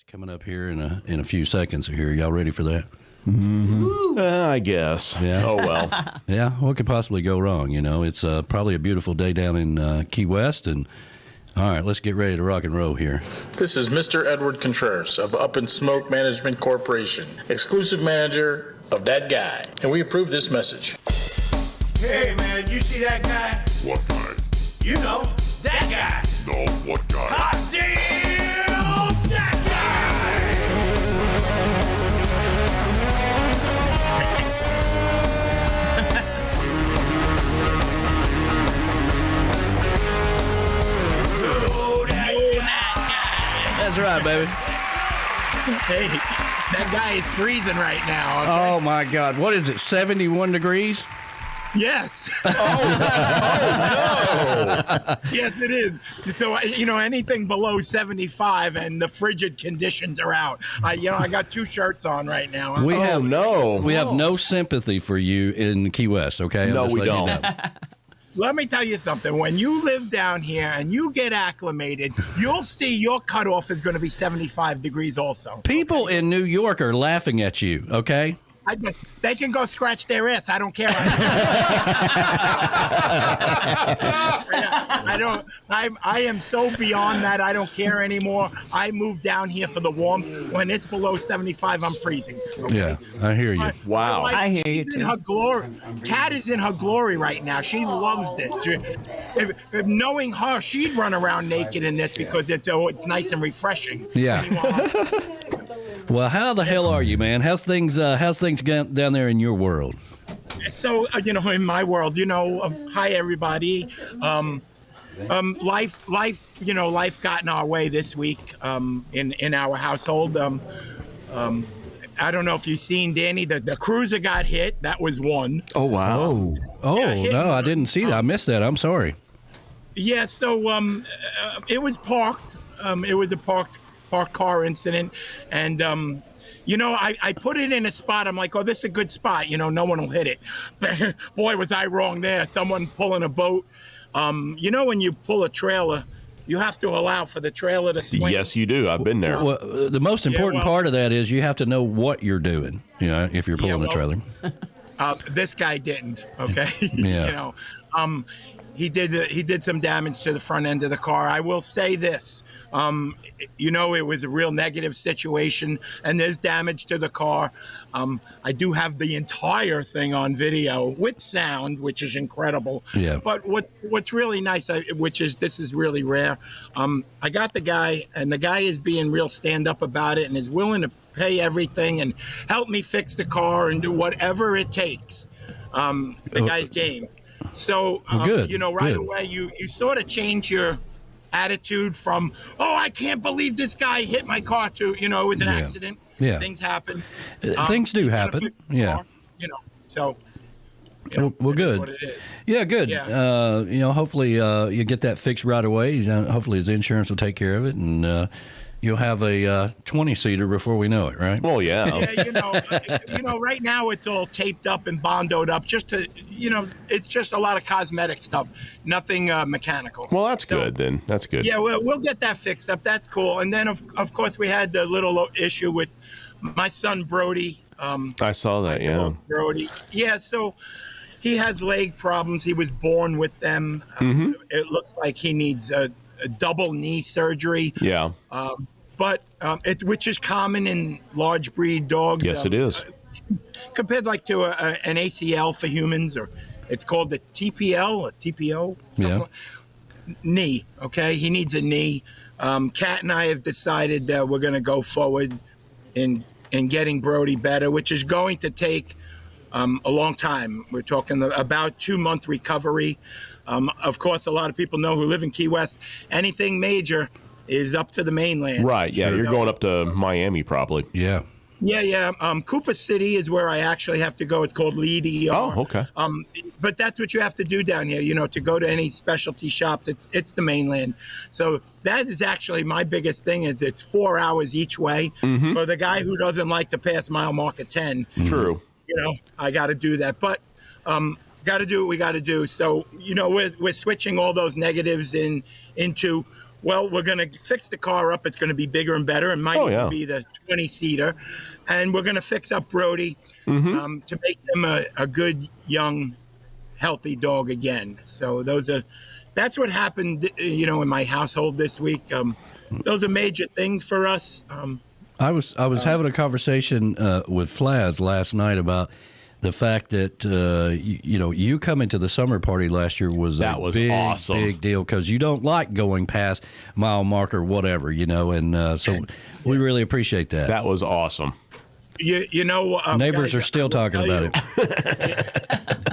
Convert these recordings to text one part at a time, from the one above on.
coming up here in a few seconds here. Y'all ready for that? Mm-hmm. I guess. Yeah. Oh, well. Yeah, what could possibly go wrong? You know, it's probably a beautiful day down in Key West. And all right, let's get ready to rock and roll here. This is Mr. Edward Contreras of Up and Smoke Management Corporation, exclusive manager of DatGuy, and we approve this message. Hey, man, you see that guy? What guy? You know, that guy. No, what guy? Hot damn, that That's right, baby. Hey, that guy is freezing right now. Okay? Oh, my God. What is it, 71 degrees? Yes. No. Yes, it is. So, you know, anything below 75 and the frigid conditions are out. I got two shirts on right now. We have no sympathy for you in Key West, okay? No, we don't. Let me tell you something. When you live down here and you get acclimated, you'll see your cutoff is going to be 75 degrees also. People in New York are laughing at you, okay? They can go scratch their ass. I don't care. I am so beyond that. I don't care anymore. I moved down here for the warmth. When it's below 75, I'm freezing. Okay? Yeah, I hear you. Wow. I hear you too. In her glory. Kat is in her glory right now. She loves this. If knowing her, she'd run around naked in this because it's nice and refreshing. Yeah. Well, how the hell are you, man? How's things down there in your world? So, in my world, hi everybody. Life got in our way this week in our household. I don't know if you've seen, Danny, the cruiser got hit. That was one. Oh, wow. No, I didn't see that. I missed that. I'm sorry. Yeah, so it was parked. It was a parked car incident, and I put it in a spot. I'm like, oh, this is a good spot, no one will hit it. But boy, was I wrong there. Someone pulling a boat, when you pull a trailer, you have to allow for the trailer to swing. Yes, you do. I've been there. Well, the most important part of that is you have to know what you're doing, if you're pulling a trailer. This guy didn't, okay? Yeah. He did some damage to the front end of the car. I will say this, it was a real negative situation, and there's damage to the car. I do have the entire thing on video with sound, which is incredible. Yeah. But what's really nice, this is really rare. I got the guy, and the guy is being real stand up about it, and is willing to pay everything and help me fix the car and do whatever it takes. The guy's game. So, good. Away, you sort of change your attitude from, oh, I can't believe this guy hit my car, to, it was an accident. Yeah. Things happen. Things do happen. Yeah. Car, so. Well, good. What it is. Yeah, good. Yeah. Hopefully you get that fixed right away. Hopefully his insurance will take care of it, and you'll have a 20-seater before we know it, right? Well, yeah. Yeah, right now it's all taped up and bondoed up just to, it's just a lot of cosmetic stuff, nothing mechanical. Well, that's good then. That's good. Yeah, we'll get that fixed up. That's cool. And then, of course, we had the little issue with my son, Brody. I saw that, yeah. Brody. Yeah, so he has leg problems. He was born with them. It looks like he needs a double knee surgery. Yeah. Which is common in large breed dogs. Yes, it is. Compared to an ACL for humans, or it's called the TPL or TPO. Yeah. Knee. Okay, he needs a knee. Kat and I have decided that we're going to go forward in getting Brody better, which is going to take a long time. We're talking about 2-month recovery. Of course, a lot of people know who live in Key West, anything major is up to the mainland. Right, yeah. You're going up to Miami probably. Yeah. Yeah. Cooper City is where I actually have to go. It's called Lead ER. Oh, okay. But that's what you have to do down here, to go to any specialty shops. It's the mainland. So that is actually my biggest thing is it's 4 hours each way. For the guy who doesn't like to pass mile mark at 10. True. I got to do that. But got to do what we got to do. So, we're switching all those negatives into Well, we're going to fix the car up. It's going to be bigger and better. It might even be the 20-seater. And we're going to fix up Brody to make him a good, young, healthy dog again. So that's what happened, in my household this week. Those are major things for us. I was having a conversation with Flaz last night about the fact that you coming to the summer party last year was big, awesome. Big deal because you don't like going past mile marker whatever, and so we really appreciate that. That was awesome. Neighbors guys, are still talking about it.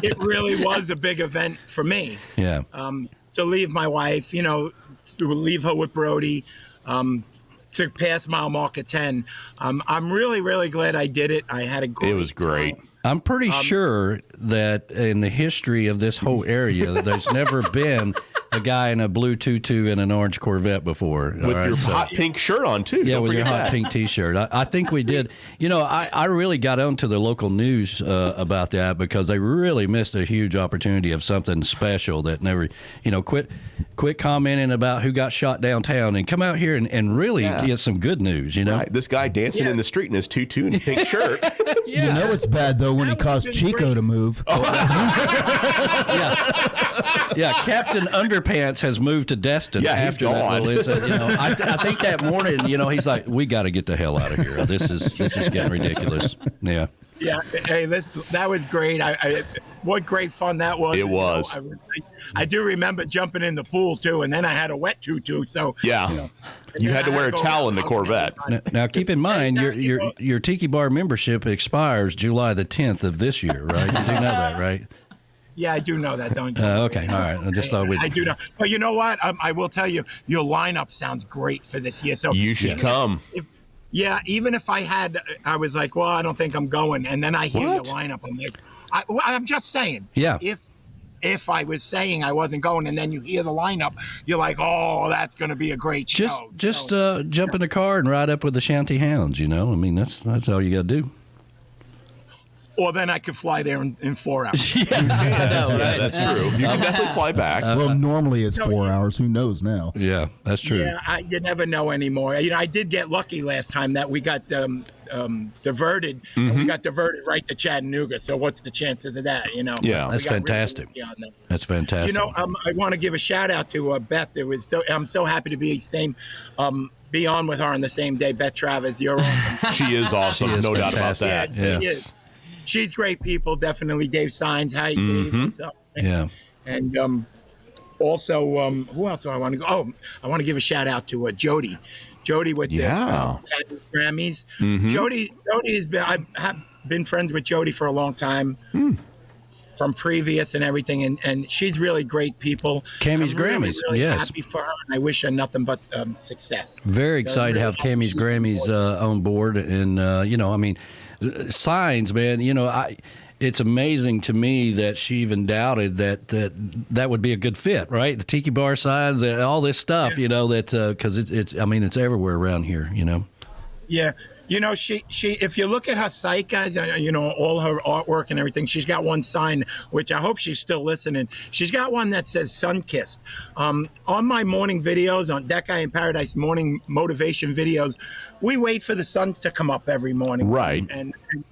It really was a big event for me. Yeah. To leave my wife, to leave her with Brody, to pass mile marker 10. I'm really, really glad I did it. I had a great It was great. time. I'm pretty sure that in the history of this whole area, there's never been a guy in a blue tutu and an orange Corvette before. With your hot pink shirt on, too. Yeah, Don't with your forget hot that. pink T-shirt. I think we did. I really got onto the local news about that because they really missed a huge opportunity of something special that never, quit commenting about who got shot downtown and come out here and really get some good news, Right. This guy dancing in the street in his tutu and pink shirt. You know it's bad, though, when he caused Chico to move. Yeah, Captain Underpants has moved to Destin. Yeah, he's after that gone. little incident. I think that morning, he's like, we got to get the hell out of here. This is getting ridiculous. Yeah. Yeah, hey, that was great. What great fun that was. It was. I do remember jumping in the pool too, and then I had a wet tutu. So Yeah. You had to wear a towel in the Corvette. Now keep in mind, your Tiki Bar membership expires July the 10th of this year, right? You do know that, right? Yeah, I do know that, don't you? Okay, all right. I just thought I do know. But you know what? I will tell you, your lineup sounds great for this year. So You should come. Even if I was like, well, I don't think I'm going, and then I hear your lineup, I'm like, I'm just saying. Yeah. If I was saying I wasn't going, and then you hear the lineup, you're like, oh, that's going to be a great show. Just jump in the car and ride up with the Shanty Hounds. I mean, that's all you got to do. Or then I could fly there in 4 hours. I know, right? Yeah, that's true. You can definitely fly back. Well, normally it's 4 hours. Who knows now? Yeah, that's true. Yeah, you never know anymore. I did get lucky last time that we got diverted. And we got diverted right to Chattanooga. So what's the chances of that? Yeah. That's fantastic. Really on that. That's fantastic. I want to give a shout out to Beth. I'm so happy to be be on with her on the same day. Beth Travers, you're awesome. She is awesome. She is no doubt about fantastic. that. She is. She's great people, definitely. Dave Signs, hi Dave, what's up? Yeah. And also, who else do I want to go? Oh, I want to give a shout out to Jody. Jody with the Grammys. Jody has been. I've been friends with Jody for a long time, from previous and everything, and she's really great people. Cammy's I'm Grammys, really yes. happy for her, and I wish her nothing but success. Very excited to have Cammy's Grammys on board, and I mean, Signs, man. It's amazing to me that she even doubted that would be a good fit, right? The Tiki Bar Signs, all this stuff, because it's everywhere around here, Yeah. She if you look at her site, guys, all her artwork and everything, she's got one sign, which I hope she's still listening. She's got one that says Sunkissed. On my morning videos, on DatGuy in Paradise morning motivation videos, we wait for the sun to come up every morning. Right.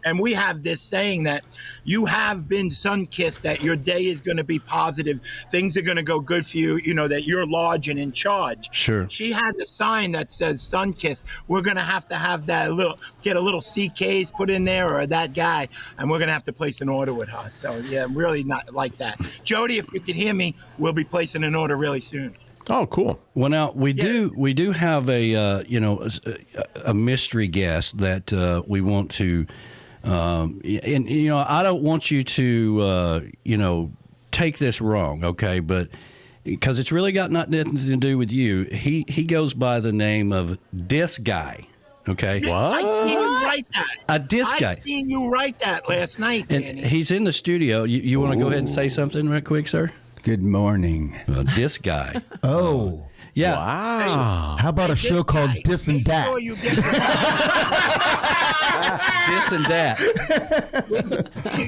And we have this saying that you have been sun-kissed, that your day is going to be positive. Things are going to go good for you, that you're large and in charge. Sure. She has a sign that says sun-kissed. We're going to have that get a little CKs put in there or that guy, and we're going to have to place an order with her. So, yeah, really not like that. Jody, if you could hear me, we'll be placing an order really soon. Oh, cool. Well, now we do have a mystery guest that we want to, and I don't want you to take this wrong, okay? But because it's really got nothing to do with you, he goes by the name of DatGuy. Okay. What? I seen you write that. DatGuy. I seen you write that last night, And Danny. he's in the studio. You want to go ahead and say something real quick, sir? Good morning. DatGuy. Oh. Yeah. Wow. How about a show called Dis and Dat? Before you get This and that.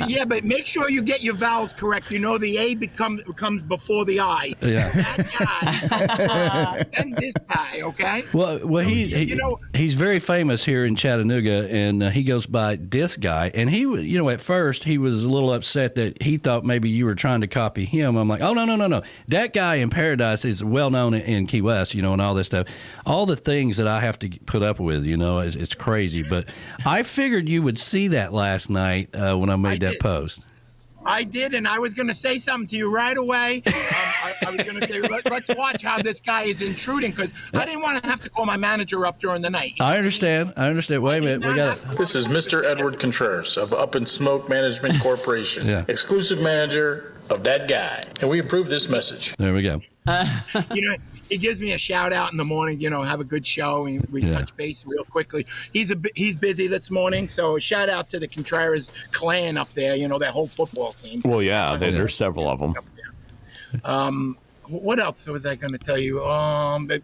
Yeah, but make sure you get your vowels correct. You know, the A comes before the I. Yeah. That guy and this guy, okay? Well, he's very famous here in Chattanooga, and he goes by this guy. And he, at first he was a little upset that he thought maybe you were trying to copy him. I'm like, oh no. That guy in Paradise is well known in Key West, and all this stuff. All the things that I have to put up with, it's crazy. But I figured you would see that last night when I made that post. I did, and I was going to say something to you right away. I was going to say, let's watch how this guy is intruding, because I didn't want to have to call my manager up during the night. I understand. Wait a minute. We got it. This is Mr. Edward Contreras of Up and Smoke Management Corporation, Yeah. exclusive manager of DatGuy, and we approve this message. There we go. He gives me a shout out in the morning, have a good show, and we touch base real quickly. He's busy this morning, so a shout out to the Contreras clan up there, that whole football team. Well, yeah, there's several of them. What else was I going to tell you?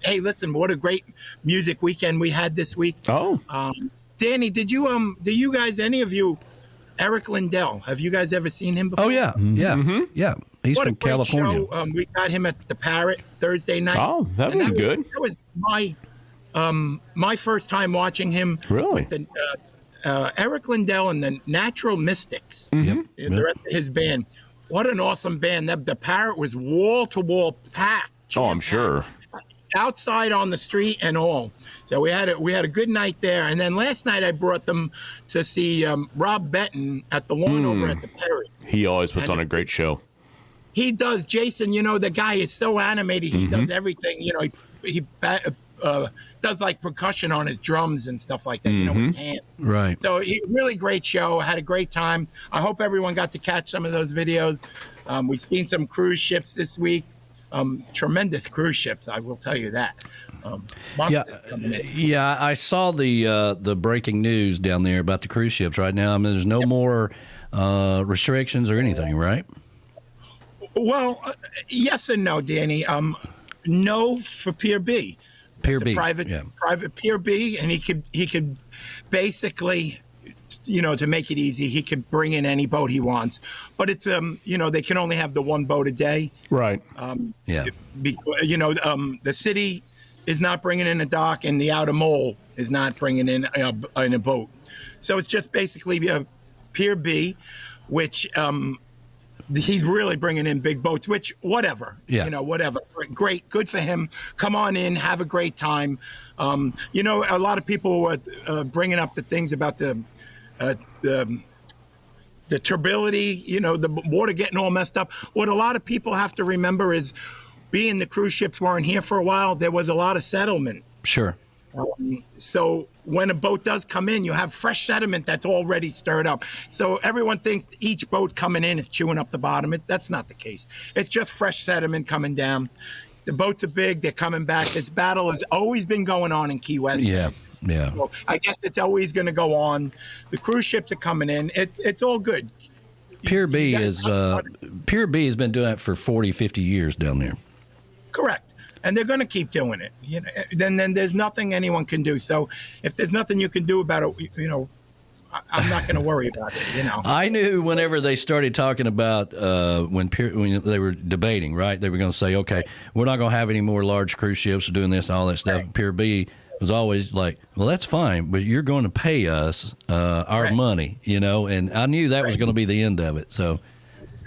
Hey, listen, what a great music weekend we had this week. Oh. Danny, do you guys, any of you, Eric Lindell, have you guys ever seen him before? Oh yeah, yeah. He's What from a great California. show. We got him at the Parrot Thursday night. Oh, that was good. That was my first time watching him. Really? With Eric Lindell and the Natural Mystics. Mm-hmm. The rest of his band. What an awesome band. The Parrot was wall to wall packed. Oh, I'm sure. Outside on the street and all. So we had a good night there. And then last night I brought them to see Rob Benton at the lawn over at the Parrot. He always puts on a great show. He does, Jason. The guy is so animated. He does everything. He does like percussion on his drums and stuff like that. With his hands. Right. So really great show. Had a great time. I hope everyone got to catch some of those videos. We've seen some cruise ships this week. Tremendous cruise ships, I will tell you that. Monsters coming in. Yeah, I saw the breaking news down there about the cruise ships right now. I mean, there's no more restrictions or anything, right? Well, yes and no, Danny. No for Pier B. Pier It's B, a private Pier B, and he could basically, to make it easy, he could bring in any boat he wants. But it's they can only have the one boat a day. Right. The city is not bringing in a dock, and the outer mole is not bringing in a boat. So it's just basically a Pier B, which he's really bringing in big boats, which whatever. Whatever. Great. Good for him. Come on in. Have a great time. A lot of people were bringing up the things about the turbidity, the water getting all messed up. What a lot of people have to remember is, being the cruise ships weren't here for a while, there was a lot of settlement. Sure. So when a boat does come in, you have fresh sediment that's already stirred up. So everyone thinks each boat coming in is chewing up the bottom. That's not the case. It's just fresh sediment coming down. The boats are big. They're coming back. This battle has always been going on in Key West. Yeah. So I guess it's always going to go on. The cruise ships are coming in. It's all good. Pier B has been doing that for 40, 50 years down there. Correct. And they're going to keep doing it. Then there's nothing anyone can do. So if there's nothing you can do about it, I'm not going to worry about it. I knew whenever they started talking about when they were debating, right? They were going to say, okay, we're not going to have any more large cruise ships doing this and all that stuff. Right. Pier B was always like, well, that's fine, but you're going to pay us our money, and I knew that was going to be the end of it. So.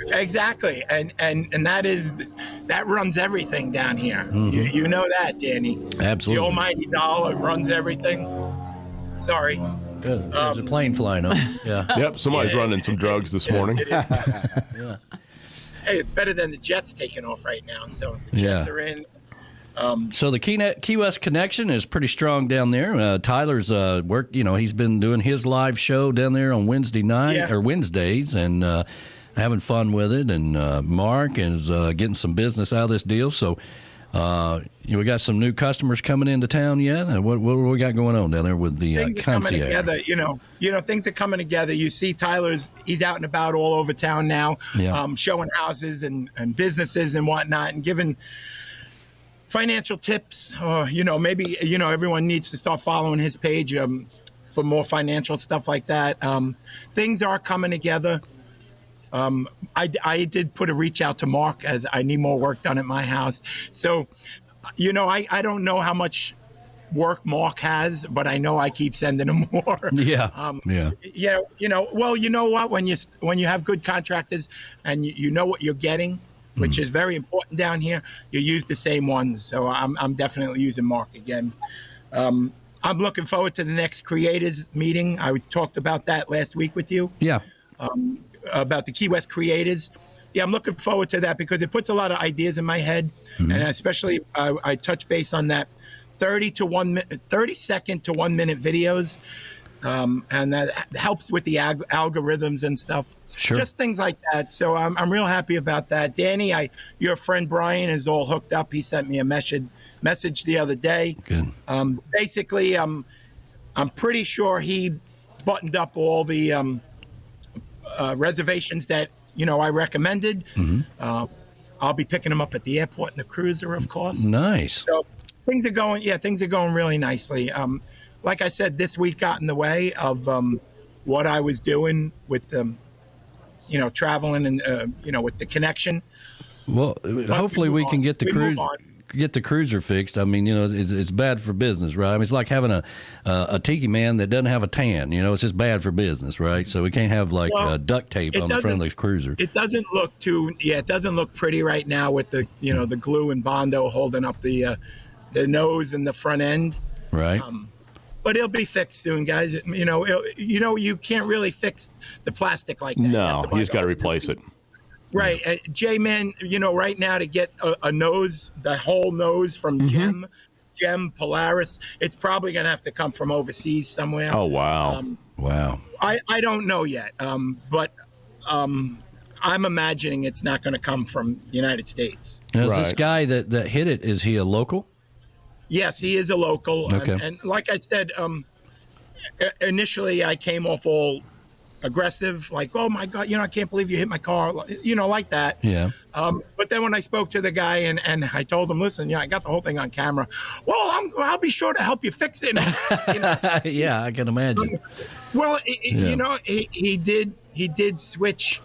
Exactly, and that runs everything down here. Mm-hmm. You know that, Danny. Absolutely. The almighty dollar runs everything. Sorry. Good. There's a plane flying over. Yeah. Yep. Somebody's running some drugs this morning. Yeah. Hey, it's better than the Jets taking off right now. So the Jets are in. So the Key West connection is pretty strong down there. Tyler's work. He's been doing his live show down there on Wednesday night or Wednesdays, and having fun with it. And Mark is getting some business out of this deal. So we got some new customers coming into town yet. What we got going on down there with the things concierge? Are coming together. Things are coming together. You see, he's out and about all over town now, showing houses and businesses and whatnot, and giving financial tips. Maybe everyone needs to start following his page. for more financial stuff like that. Things are coming together. I did put a reach out to Mark as I need more work done at my house. So, I don't know how much work Mark has, but I know I keep sending him more. Yeah. Yeah. Well, you know what? When you have good contractors and you know what you're getting, which is very important down here, you use the same ones. So I'm definitely using Mark again. I'm looking forward to the next creators meeting. I talked about that last week with you. Yeah. About the Key West creators. Yeah, I'm looking forward to that because it puts a lot of ideas in my head. And especially I touch base on that 30 second to 1 minute videos. And that helps with the algorithms and stuff. Sure. Just things like that. So I'm real happy about that. Danny, your friend Brian is all hooked up. He sent me a message the other day. Good. Basically, I'm pretty sure he buttoned up all the reservations that I recommended. I'll be picking him up at the airport in the cruiser, of course. Nice. So things are going really nicely. Like I said, this week got in the way of what I was doing with traveling and with the connection. Well, hopefully we can get the get the cruiser fixed. I mean, it's bad for business, right? I mean, it's like having a Tiki Man that doesn't have a tan. It's just bad for business, right? So we can't have duct tape on the front of the cruiser. It doesn't look it doesn't look pretty right now with the the glue and Bondo holding up the nose and the front end. Right. But it'll be fixed soon, guys. You can't really fix the plastic like that. No, you just got to replace it. Right. J-Man, right now to get a nose, the whole nose from Gem Polaris, it's probably going to have to come from overseas somewhere. Oh, wow. Wow. I don't know yet, but I'm imagining it's not going to come from the United States. Now, is this guy that hit it, is he a local? Yes, he is a local. Okay. And like I said, initially I came off all aggressive, like, oh my God, I can't believe you hit my car, like that. Yeah. But then when I spoke to the guy and I told him, listen, I got the whole thing on camera. Well, I'll be sure to help you fix it. Yeah, I can imagine. Well, he did switch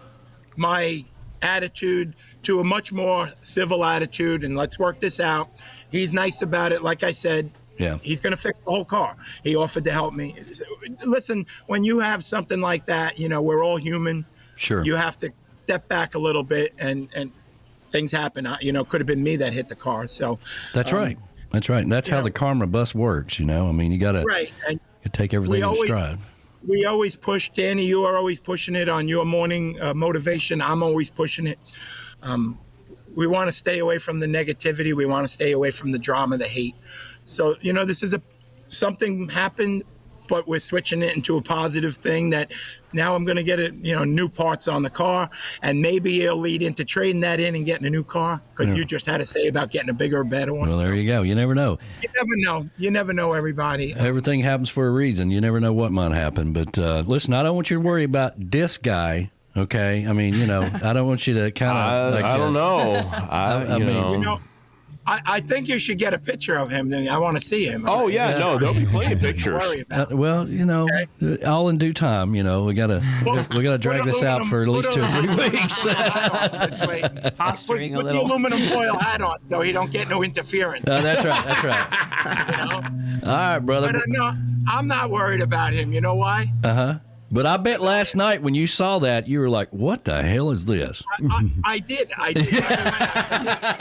my attitude to a much more civil attitude, and let's work this out. He's nice about it. Like I said, yeah, he's going to fix the whole car. He offered to help me. Listen, when you have something like that, we're all human. Sure. You have to step back a little bit, and things happen. Could have been me that hit the car. So that's right. That's right. And that's how the karma bus works. I mean, you got to take everything in stride. We always push, Danny. You are always pushing it on your morning motivation. I'm always pushing it. We want to stay away from the negativity. We want to stay away from the drama, the hate. So, this is something happened, but we're switching it into a positive thing that now I'm going to get new parts on the car, and maybe it'll lead into trading that in and getting a new car, because you just had to say about getting a bigger or better one. Well, there you go. You never know. You never know, everybody. Everything happens for a reason. You never know what might happen. But listen, I don't want you to worry about this guy. Okay, I mean, I don't want you to kind of. I don't know. I think you should get a picture of him. Then I want to see him. Oh yeah, no, there'll be plenty of pictures. All in due time. We gotta drag this out for at least 2 or 3 weeks. Posturing a little. Put the aluminum foil hat on so he don't get no interference. That's right. All right, brother. But I'm not worried about him. You know why? But I bet last night when you saw that, you were like, what the hell is this? I did. I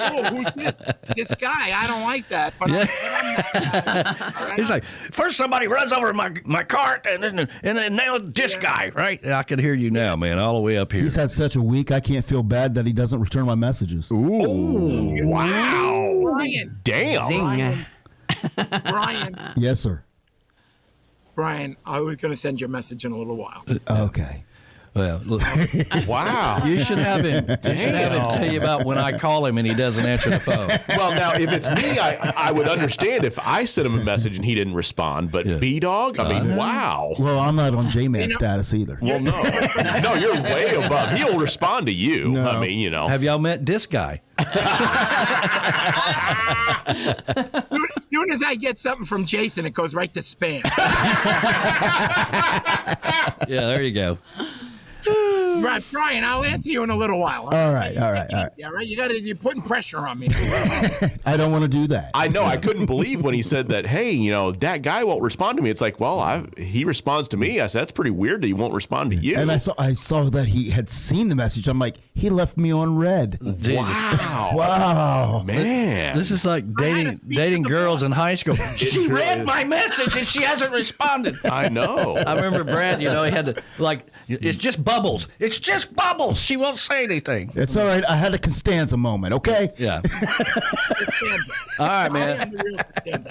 oh, who's this? This guy. I don't like that. But I'm He's like, first somebody runs over my cart, and then now this guy, right? I can hear you now, man, all the way up here. He's had such a week, I can't feel bad that he doesn't return my messages. Ooh. Wow. Brian. Damn. Brian. Yes, sir. Brian, I was going to send you a message in a little while. Okay. Well, look, Wow. you should have him tell you about when I call him and he doesn't answer the phone. Well, now, if it's me, I would understand if I sent him a message and he didn't respond. But B-Dog, I mean, wow. Well, I'm not on J-Man status either. Well, no. No, you're way above. He'll respond to you. No. I mean, Have y'all met this guy? soon as I get something from Jason, it goes right to spam. Yeah, there you go. Right, Brian, I'll answer you in a little while. All right. All right. You're putting pressure on me. I don't want to do that. I know. I couldn't believe when he said that, hey, that guy won't respond to me. It's like, well, he responds to me. I said, that's pretty weird that he won't respond to you. And I saw that he had seen the message. I'm like, he left me on red. Jesus. Wow. Wow. Man. This is like dating girls in high school. She read my message and she hasn't responded. I know. I remember Brad, he had to, it's just bubbles. It's just bubbles. She won't say anything. It's all right. I had a Costanza moment, okay? Yeah. Costanza. All right, man.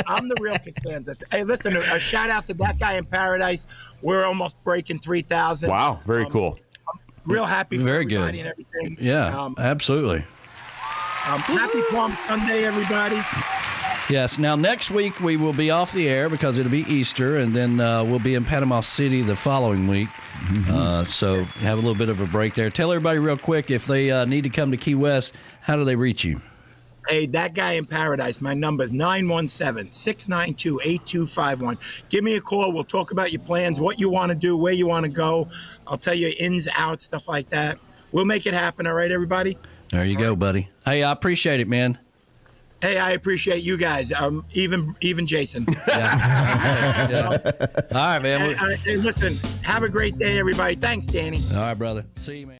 I'm the real Costanza. Hey, listen, a shout out to that guy in Paradise. We're almost breaking 3,000. Wow. Very cool. Real happy for Very everybody good. and everything. Yeah, absolutely. Happy Palm Sunday, everybody. Yes. Now, next week we will be off the air because it'll be Easter, and then we'll be in Panama City the following week. So have a little bit of a break there. Tell everybody real quick, if they need to come to Key West, how do they reach you? Hey, that guy in Paradise, my number is 917-692-8251. Give me a call. We'll talk about your plans, what you want to do, where you want to go. I'll tell you ins, outs, stuff like that. We'll make it happen. All right, everybody? There you go, buddy. Hey, I appreciate it, man. Hey, I appreciate you guys. Even Jason. Yeah. All right, man. Hey, listen, have a great day, everybody. Thanks, Danny. All right, brother. See you, man.